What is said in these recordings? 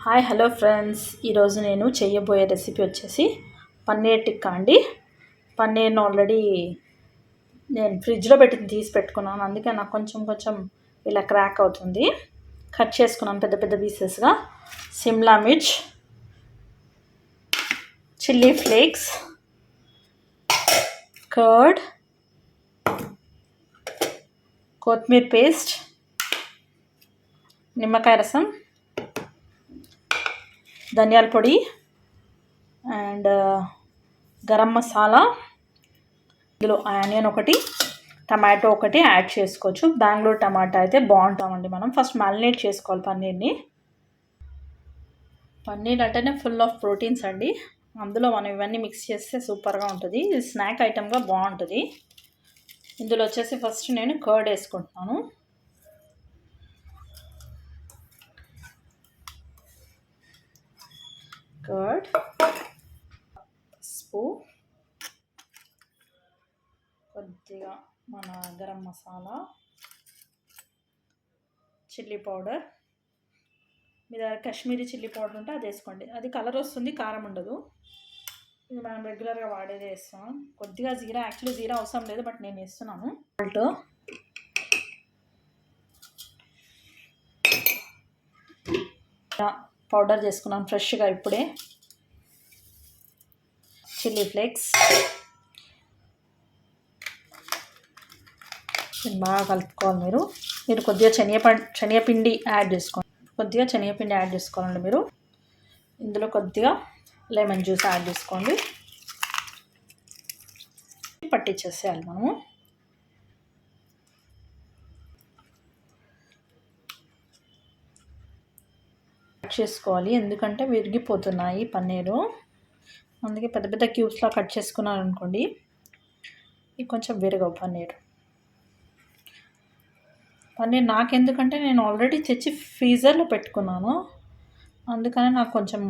Hi hello friends, ఈరోజు నేను చేయబోయే రెసిపీ వచ్చేసి పన్నీర్ టిక్కా అండి. పన్నీర్ని ఆల్రెడీ నేను ఫ్రిడ్జ్లో తీసి పెట్టుకున్నాను. అందుకే నాకు కొంచెం ఇలా క్రాక్ అవుతుంది. కట్ చేసుకున్నాను పెద్ద పెద్ద పీసెస్గా. సిమ్లా మిర్చ్, చిల్లీ ఫ్లేక్స్, కర్డ్, కొత్తిమీర పేస్ట్, నిమ్మకాయ రసం, ధనియాల పొడి అండ్ గరం మసాలా. ఇందులో ఆనియన్ ఒకటి, టమాటో ఒకటి యాడ్ చేసుకోవచ్చు. బెంగళూరు టమాటా అయితే బాగుంటామండి. మనం ఫస్ట్ మ్యారినేట్ చేసుకోవాలి పన్నీర్ని. పన్నీర్ అంటేనే ఫుల్ ఆఫ్ ప్రోటీన్స్ అండి. అందులో మనం ఇవన్నీ మిక్స్ చేస్తే సూపర్గా ఉంటుంది. ఇది స్నాక్ ఐటమ్గా బాగుంటుంది. ఇందులో వచ్చేసి ఫస్ట్ నేను కర్డ్ వేసుకుంటున్నాను. కర్డ్, పసుపు, కొద్దిగా మన గరం మసాలా, చిల్లీ పౌడర్. మీ దగ్గర కాశ్మీరీ చిల్లీ పౌడర్ ఉంటే అది వేసుకోండి. అది కలర్ వస్తుంది, కారం ఉండదు. ఇది మనం రెగ్యులర్గా వాడేది వేస్తాం. కొద్దిగా జీరా, యాక్చువల్లీ జీరా అవసరం లేదు, బట్ నేను వేస్తున్నాను. సాల్ట్, పౌడర్ చేసుకున్నాను ఫ్రెష్గా ఇప్పుడే. చిల్లీ ఫ్లేక్స్ బాగా కలుపుకోవాలి. మీరు కొద్దిగా శనగపిండి యాడ్ చేసుకోండి. కొద్దిగా శనగపిండి యాడ్ చేసుకోవాలండి మీరు. ఇందులో కొద్దిగా లెమన్ జ్యూస్ యాడ్ చేసుకోండి. పట్టించేసేయాలి మనము. కట్ చేసుకోవాలి, ఎందుకంటే విరిగిపోతున్నాయి పన్నీరు. అందుకే పెద్ద పెద్ద క్యూబ్స్లో కట్ చేసుకున్నాను అనుకోండి, ఇది కొంచెం విరగవు పన్నీర్. నాకెందుకంటే నేను ఆల్రెడీ తెచ్చి ఫ్రీజర్లో పెట్టుకున్నాను, అందుకని నాకు కొంచెం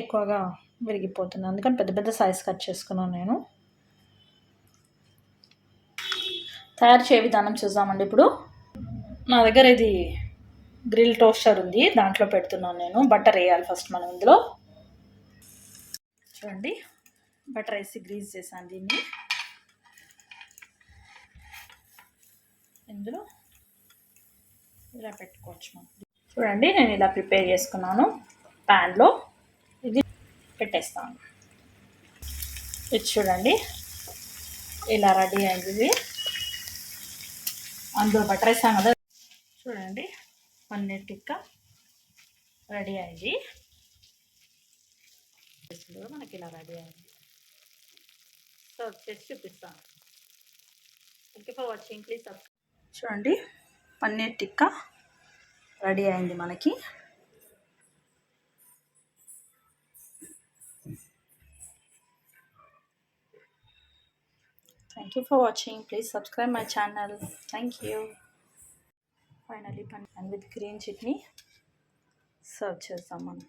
ఎక్కువగా విరిగిపోతుంది. అందుకని పెద్ద పెద్ద సైజ్ కట్ చేసుకున్నాను నేను. తయారు చేయ విధానం చూద్దామండి ఇప్పుడు. నా దగ్గర ఇది గ్రిల్ టోస్టర్ ఉంది, దాంట్లో పెడుతున్నాను నేను. బటర్ వేయాలి ఫస్ట్ మనం ఇందులో. చూడండి, బటర్ వేసి గ్రీజ్ చేశాను దీన్ని. ఇందులో ఇలా పెట్టుకోవచ్చు మనం. చూడండి, నేను ఇలా ప్రిపేర్ చేసుకున్నాను. ప్యాన్లో ఇది పెట్టేస్తాను. ఇది చూడండి ఇలా రెడీ అయింది. ఇది అందులో బటర్ వేసాం కదా. చూడండి, పన్నీర్ టిక్కా రెడీ అయింది. మనకి ఇలా రెడీ అయింది. సర్వ్ చేసి చూపిస్తాను. Thank you for watching. Please subscribe. చూడండి, పన్నీర్ టిక్కా రెడీ అయింది మనకి. Thank you for watching. Please subscribe my channel. Thank you. Finally, pan with green chutney serve చేద్దాం మనం.